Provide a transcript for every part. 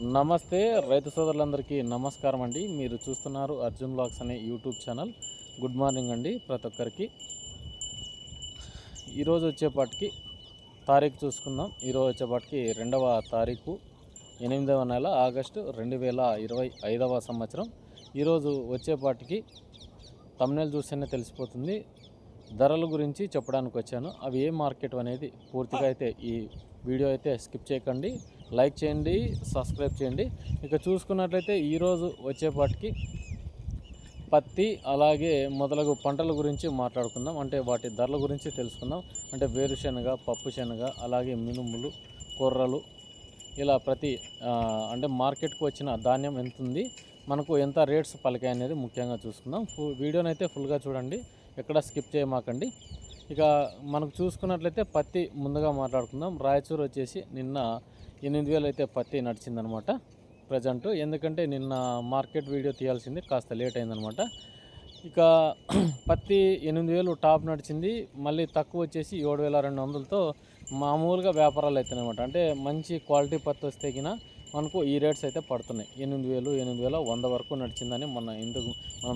నమస్తే రైతు సోదరులందరికీ నమస్కారం అండి. మీరు చూస్తున్నారు అర్జున్ బ్లాగ్స్ అనే యూట్యూబ్ ఛానల్. గుడ్ మార్నింగ్ అండి ప్రతి ఒక్కరికి. ఈరోజు వచ్చేపాటికి తారీఖు చూసుకుందాం. ఈరోజు వచ్చేపాటికి 2వ తారీఖు 8వ నెల ఆగస్టు 2025వ సంవత్సరం. ఈరోజు వచ్చేపాటికి థంబ్నెయిల్ చూస్తేనే తెలిసిపోతుంది. ధరల గురించి చెప్పడానికి వచ్చాను. అవి ఏ మార్కెట్ అనేది పూర్తిగా అయితే ఈ వీడియో అయితే స్కిప్ చేయకండి, లైక్ చేయండి, సబ్స్క్రైబ్ చేయండి. ఇక చూసుకున్నట్లయితే ఈరోజు వచ్చేపాటికి పత్తి అలాగే మొదలగు పంటల గురించి మాట్లాడుకుందాం. అంటే వాటి ధరల గురించి తెలుసుకుందాం. అంటే వేరుశనగ, పప్పు శనగ, అలాగే మినుములు, కొర్రలు, ఇలా ప్రతి అంటే మార్కెట్కి వచ్చిన ధాన్యం ఎంత ఉంది, మనకు ఎంత రేట్స్ పలికాయి అనేది ముఖ్యంగా చూసుకుందాం. వీడియోని అయితే ఫుల్గా చూడండి, ఎక్కడ స్కిప్ చేయమాకండి. ఇక మనకు చూసుకున్నట్లయితే పత్తి ముందుగా మాట్లాడుకుందాం. రాయచూరు వచ్చేసి నిన్న 8,000 అయితే పత్తి నడిచిందనమాట ప్రజెంట్. ఎందుకంటే నిన్న మార్కెట్ వీడియో తీయాల్సింది కాస్త లేట్ అయిందనమాట. ఇక పత్తి 8,000 టాప్ నడిచింది. మళ్ళీ తక్కువ వచ్చేసి 7,200తో మామూలుగా వ్యాపారాలు అవుతున్నాయన్నమాట. అంటే మంచి క్వాలిటీ పత్తి వస్తే కిన మనకు ఈ రేట్స్ అయితే పడుతున్నాయి. 8,000, 8,100 వరకు నడిచిందని మనం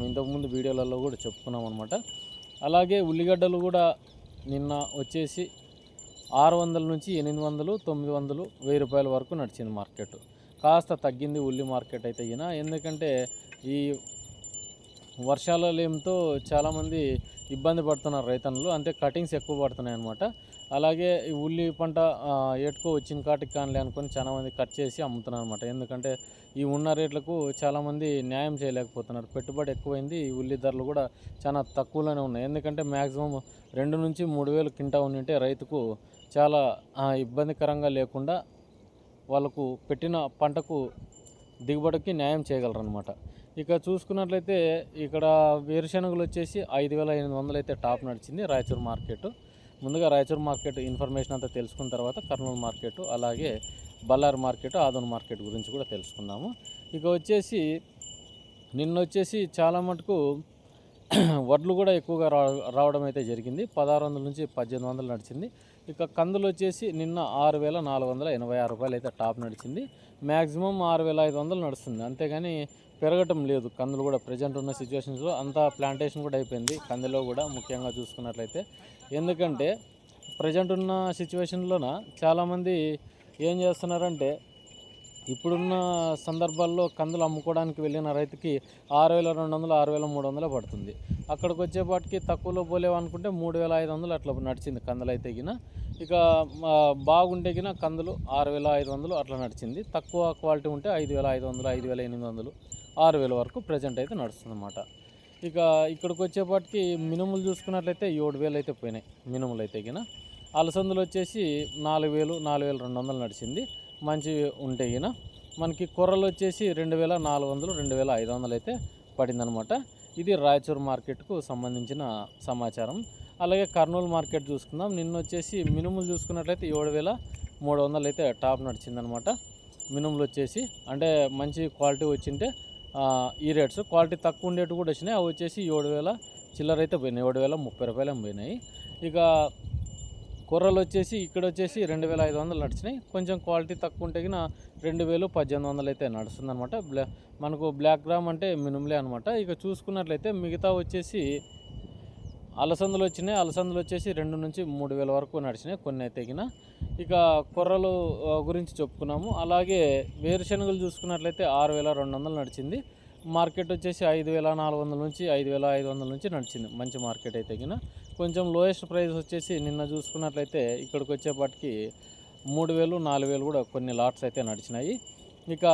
ఇంతకుముందు వీడియోలలో కూడా చెప్పుకున్నాం అనమాట. అలాగే ఉల్లిగడ్డలు కూడా నిన్న వచ్చేసి 600 నుంచి 800, 900, 1000 రూపాయల వరకు నడిచింది మార్కెట్. కాస్త తగ్గింది ఉల్లి మార్కెట్ అయితే గిన. ఎందుకంటే ఈ వర్షాలతో చాలామంది ఇబ్బంది పడుతున్నారు రైతన్నులు. అంటే కటింగ్స్ ఎక్కువ పడుతున్నాయి అన్నమాట. అలాగే ఈ ఉల్లి పంట ఎటుకో వచ్చిన కాటికి కానలే అనుకొని చాలామంది కట్ చేసి అమ్ముతున్నారు అనమాట. ఎందుకంటే ఈ ఉన్న రేట్లకు చాలామంది న్యాయం చేయలేకపోతున్నారు. పెట్టుబడి ఎక్కువైంది. ఈ ఉల్లి ధరలు కూడా చాలా తక్కువలోనే ఉన్నాయి. ఎందుకంటే మ్యాక్సిమం 2 నుంచి 3,000 కింటా ఉంటే రైతుకు చాలా ఇబ్బందికరంగా లేకుండా వాళ్ళకు పెట్టిన పంటకు దిగుబడికి న్యాయం చేయగలరు అనమాట. ఇక చూసుకున్నట్లయితే ఇక్కడ వేరుశనగలు వచ్చేసి 5,800 అయితే టాప్ నడిచింది రాయచూరు మార్కెట్. ముందుగా రాయచూరు మార్కెట్ ఇన్ఫర్మేషన్ అంతా తెలుసుకున్న తర్వాత కర్నూలు మార్కెట్, అలాగే బళ్ళారి మార్కెట్, ఆదోని మార్కెట్ గురించి కూడా తెలుసుకుందాము. ఇక వచ్చేసి నిన్న వచ్చేసి చాలా మటుకు వడ్లు కూడా ఎక్కువగా రావడం అయితే జరిగింది. 1,600 నుంచి 1,800 నడిచింది. ఇక కందులు వచ్చేసి నిన్న 6,486 రూపాయలు అయితే టాప్ నడిచింది. మ్యాక్సిమం 6,500 నడుస్తుంది. అంతేగాని పెరగటం లేదు. కందులు కూడా ప్రజెంట్ ఉన్న సిచ్యువేషన్స్లో అంతా ప్లాంటేషన్ కూడా అయిపోయింది కందులో కూడా ముఖ్యంగా చూసుకున్నట్లయితే. ఎందుకంటే ప్రజెంట్ ఉన్న సిచ్యువేషన్లోన చాలామంది ఏం చేస్తున్నారంటే ఇప్పుడున్న సందర్భాల్లో కందులు అమ్ముకోవడానికి వెళ్ళిన రైతుకి 6,200, 6,300 పడుతుంది. అక్కడికి వచ్చేపాటికి తక్కువలో పోలేవనుకుంటే 3,500 అట్లా నడిచింది కందులు అయితే గిన. ఇక బాగుంటే గిన కందులు 6,500 అట్లా నడిచింది. తక్కువ క్వాలిటీ ఉంటే 5,500, 5,800, 6,000 వరకు ప్రజెంట్ అయితే నడుస్తుంది అన్నమాట. ఇక ఇక్కడికి వచ్చేపాటికి మినుములు చూసుకున్నట్లయితే 7,000 అయితే పోయినాయి మినుములు అయితే గిన. అలసందులు వచ్చేసి 4,000, 4,200 నడిచింది మంచి ఉంటే గిన. మనకి కొర్రలు వచ్చేసి 2,400, 2,500 అయితే పడిందనమాట. ఇది రాయచూరు మార్కెట్కు సంబంధించిన సమాచారం. అలాగే కర్నూలు మార్కెట్ చూసుకుందాం. నిన్న వచ్చేసి మినుములు చూసుకున్నట్లయితే 7,300 అయితే టాప్ నడిచిందనమాట. మినుములు వచ్చేసి అంటే మంచి క్వాలిటీ వచ్చింటే ఈ రేట్స్, క్వాలిటీ తక్కువ ఉండేవి కూడా వచ్చినాయి. అవి వచ్చేసి 7,000 చిల్లర అయితే పోయినాయి. 7,030 రూపాయలు పోయినాయి. ఇక కొర్రలు వచ్చేసి ఇక్కడ వచ్చేసి 2,500 నడిచినాయి. కొంచెం క్వాలిటీ తక్కువ ఉంటే కినా 2,000, 1,800 అయితే నడుస్తుంది అనమాట. మనకు బ్లాక్ గ్రామ్ అంటే మినుములే అనమాట. ఇక చూసుకున్నట్లయితే మిగతా వచ్చేసి అలసందులు వచ్చినాయి. అలసందులు వచ్చేసి 2 నుంచి 3,000 వరకు నడిచినాయి కొన్ని అయితే గిన. ఇక కొర్రలు గురించి చెప్పుకున్నాము. అలాగే వేరుశనగలు చూసుకున్నట్లయితే 6,200 నడిచింది. మార్కెట్ వచ్చేసి 5,400 నుంచి 5,500 నుంచి నడిచింది మంచి మార్కెట్ అయితే గిన. కొంచెం లోయెస్ట్ ప్రైస్ వచ్చేసి నిన్న చూసుకున్నట్లయితే ఇక్కడికి వచ్చేపాటికి 3,000, 4,000 కూడా కొన్ని లాట్స్ అయితే నడిచినాయి. ఇక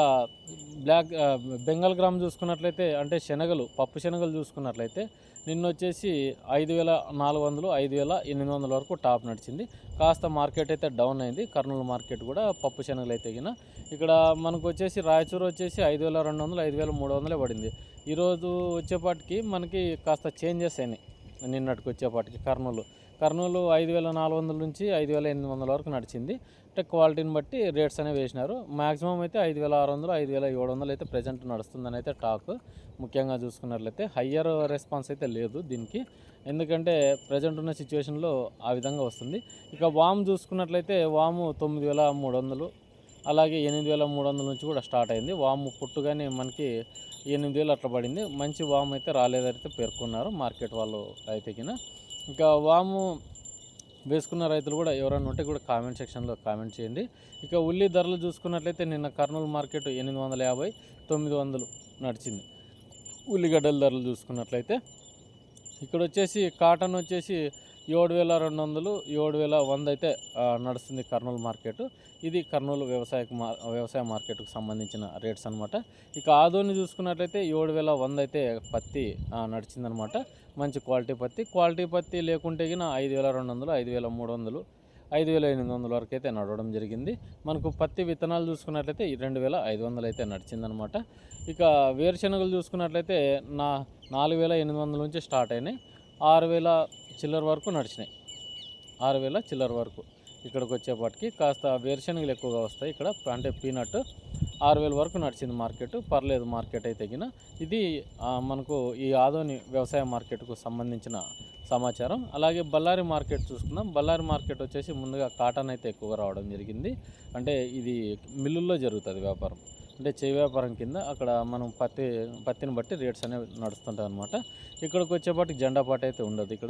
బెంగాల్ గ్రామ్ చూసుకున్నట్లయితే అంటే శనగలు, పప్పు శనగలు చూసుకున్నట్లయితే నిన్న వచ్చేసి 5,400, 5,800 వరకు టాప్ నడిచింది. కాస్త మార్కెట్ అయితే డౌన్ అయింది. కర్నూలు మార్కెట్ కూడా పప్పు శనగలు అయితే గిన. ఇక్కడ మనకు వచ్చేసి రాయచూరు వచ్చేసి 5,200, 5,300 పడింది. ఈరోజు వచ్చేపాటికి మనకి కాస్త చేంజెస్ అయినాయి. నిన్నటికి వచ్చేపాటికి కర్నూలు 5,400 నుంచి 5,800 వరకు నడిచింది. అంటే క్వాలిటీని బట్టి రేట్స్ అనేవి వేసినారు. మ్యాక్సిమం అయితే 5,600, 5,700 అయితే ప్రజెంట్ నడుస్తుందని అయితే టాక్. ముఖ్యంగా చూసుకున్నట్లయితే హయ్యర్ రెస్పాన్స్ అయితే లేదు దీనికి. ఎందుకంటే ప్రజెంట్ ఉన్న సిచ్యువేషన్లో ఆ విధంగా వస్తుంది. ఇక వాము చూసుకున్నట్లయితే వాము 9,300, అలాగే 8,300 నుంచి కూడా స్టార్ట్ అయింది. వాము పుట్టుగానే మనకి 8,000 అట్లా పడింది. మంచి వాము అయితే రాలేదైతే పేర్కొన్నారు మార్కెట్ వాళ్ళు అయితే కిన. ఇంకా వాము వేసుకున్న రైతులు కూడా ఎవరైనా ఉంటే కూడా కామెంట్ సెక్షన్లో కామెంట్ చేయండి. ఇక ఉల్లి ధరలు చూసుకున్నట్లయితే నిన్న కర్నూలు మార్కెట్ 850, 900 నడిచింది. ఉల్లిగడ్డల ధరలు చూసుకున్నట్లయితే ఇక్కడ వచ్చేసి కాటన్ వచ్చేసి 7,200, 7,100 అయితే నడుస్తుంది కర్నూలు మార్కెట్. ఇది కర్నూలు వ్యవసాయ మార్కెట్కు సంబంధించిన రేట్స్ అనమాట. ఇక ఆదోని చూసుకున్నట్లయితే 7,100 అయితే పత్తి నడిచిందనమాట. మంచి క్వాలిటీ పత్తి లేకుంటే గిన 5,200, 5,300, 5,800 వరకు అయితే నడవడం జరిగింది. మనకు పత్తి విత్తనాలు చూసుకున్నట్లయితే 2,500 అయితే నడిచిందనమాట. ఇక వేరుశనగలు చూసుకున్నట్లయితే 4,800 నుంచి స్టార్ట్ అయినాయి. 6,000 చిల్లర వరకు నడిచినాయి. 6,000 చిల్లర వరకు ఇక్కడికి వచ్చేపాటికి కాస్త వేరుశనగలు ఎక్కువగా వస్తాయి ఇక్కడ, అంటే పీనట్ 6,000 వరకు నడిచింది మార్కెట్. పర్లేదు మార్కెట్ అయితే గిన. ఇది మనకు ఈ ఆదోని వ్యవసాయ మార్కెట్కు సంబంధించిన సమాచారం. అలాగే బళ్ళారి మార్కెట్ చూసుకుందాం. బళ్ళారి మార్కెట్ వచ్చేసి ముందుగా కాటన్ అయితే ఎక్కువగా రావడం జరిగింది. అంటే ఇది మిల్లుల్లో జరుగుతుంది వ్యాపారం, అంటే చేయి వ్యాపారం కింద. అక్కడ మనం పత్తిని బట్టి రేట్స్ అనేవి నడుస్తుంటాయి అనమాట. ఇక్కడికి వచ్చేపాటికి జెండా పాట అయితే ఉండదు. ఇక్కడ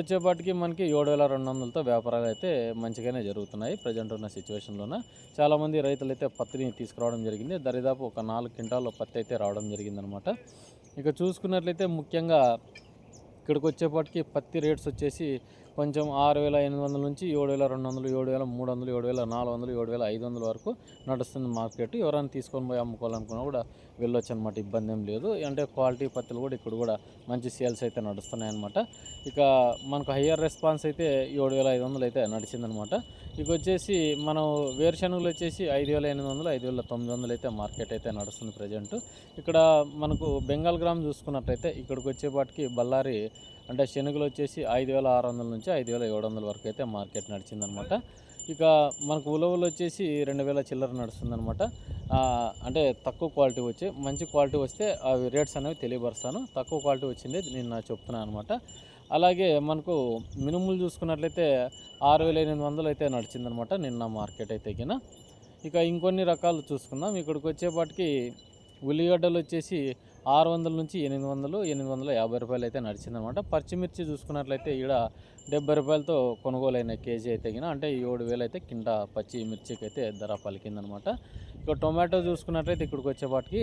వచ్చేపాటికి మనకి 7,200తో వ్యాపారాలు అయితే మంచిగానే జరుగుతున్నాయి ప్రజెంట్ ఉన్న సిచ్యువేషన్లోన. చాలామంది రైతులు అయితే పత్తిని తీసుకురావడం జరిగింది. దరిదాపు ఒక 4 క్వింటాల పత్తి అయితే రావడం జరిగిందనమాట. ఇక చూసుకున్నట్లయితే ముఖ్యంగా ఇక్కడికి వచ్చేపాటికి పత్తి రేట్స్ వచ్చేసి కొంచెం 6,800 నుంచి 7,200, 7,300, 7,400, 7,500 వరకు నడుస్తుంది మార్కెట్. ఎవరైనా తీసుకొని పోయి అమ్ముకోవాలనుకున్నా కూడా వెళ్ళొచ్చు అనమాట, ఇబ్బంది ఏం లేదు. అంటే క్వాలిటీ పత్తులు కూడా ఇక్కడ కూడా మంచి సేల్స్ అయితే నడుస్తున్నాయి అనమాట. ఇక మనకు హయ్యర్ రెస్పాన్స్ అయితే 7,500 అయితే నడిచిందనమాట. ఇక వచ్చేసి మనం వేరుశనగలు వచ్చేసి 5,800, 5,900 అయితే మార్కెట్ అయితే నడుస్తుంది ప్రజెంట్. ఇక్కడ మనకు బెంగాల్ గ్రామ్ చూసుకున్నట్లయితే ఇక్కడికి వచ్చేపాటికి బళ్ళారి అంటే శనగలు వచ్చేసి 5,600 నుంచి 5,700 వరకు అయితే మార్కెట్ నడిచిందనమాట. ఇక మనకు ఉలవలు వచ్చేసి 2,000 చిల్లర నడుస్తుందనమాట. అంటే తక్కువ క్వాలిటీ వచ్చి మంచి క్వాలిటీ వస్తే అవి రేట్స్ అనేవి తెలియపరుస్తాను. తక్కువ క్వాలిటీ వచ్చింది నేను చెప్తున్నాను అనమాట. అలాగే మనకు మినుములు చూసుకున్నట్లయితే 6,800 అయితే నడిచిందనమాట నిన్న మార్కెట్ అయితే కిన. ఇక ఇంకొన్ని రకాలు చూసుకుందాం. ఇక్కడికి వచ్చేపాటికి ఉల్లిగడ్డలు వచ్చేసి 600 నుంచి 800, 850 రూపాయలు అయితే నడిచిందనమాట. పచ్చిమిర్చి చూసుకున్నట్లయితే ఇక్కడ 70 రూపాయలతో కొనుగోలు అయిన కేజీ అయితే కిన, అంటే 7,000 అయితే కింద పచ్చి మిర్చికి అయితే ధర పలికిందనమాట. ఇక టొమాటో చూసుకున్నట్లయితే ఇక్కడికి వచ్చేపాటికి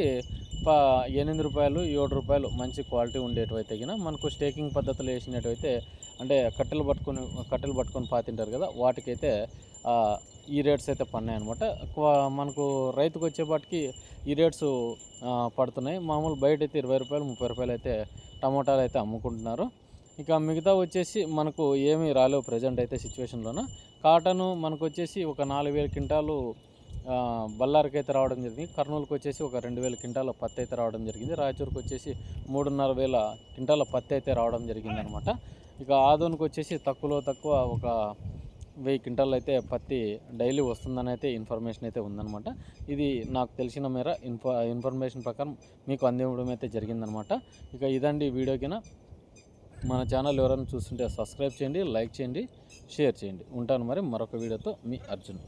8 రూపాయలు, 7 రూపాయలు మంచి క్వాలిటీ ఉండేటివైతే కిన. మనకు స్టేకింగ్ పద్ధతిలో వేసినట్టయితే అంటే కట్టెలు పట్టుకొని పాతింటారు కదా, వాటికైతే ఈ రేట్స్ అయితే పడినాయి అనమాట. మనకు రైతుకు వచ్చేపాటికి ఈ రేట్స్ పడుతున్నాయి. మామూలు బయట అయితే 20 రూపాయలు, 30 రూపాయలు అయితే టమోటాలు అయితే అమ్ముకుంటున్నారు. ఇక మిగతా వచ్చేసి మనకు ఏమీ రాలేవు ప్రజెంట్ అయితే సిచ్యువేషన్లోన. కాటను మనకు వచ్చేసి ఒక 4,000 క్వింటాలు బళ్ళారికి అయితే రావడం జరిగింది. కర్నూలుకి వచ్చేసి ఒక 2,000 క్వింటాల పత్తి అయితే రావడం జరిగింది. రాయచూరుకు వచ్చేసి 3,500 క్వింటాల పత్తి అయితే రావడం జరిగింది అనమాట. ఇక ఆదోనికి వచ్చేసి తక్కువ ఒక 1000 క్వింటాలు అయితే పత్తి డైలీ వస్తుందని అయితే ఇన్ఫర్మేషన్ అయితే ఉందన్నమాట. ఇది నాకు తెలిసిన మేర ఇన్ఫర్మేషన్ ప్రకారం మీకు అందివ్వడం అయితే జరిగిందనమాట. ఇక ఇదండి వీడియోకిన. మన ఛానల్ ఎవరైనా చూస్తుంటే సబ్స్క్రైబ్ చేయండి, లైక్ చేయండి, షేర్ చేయండి. ఉంటాను మరి మరొక వీడియోతో మీ అర్జున్.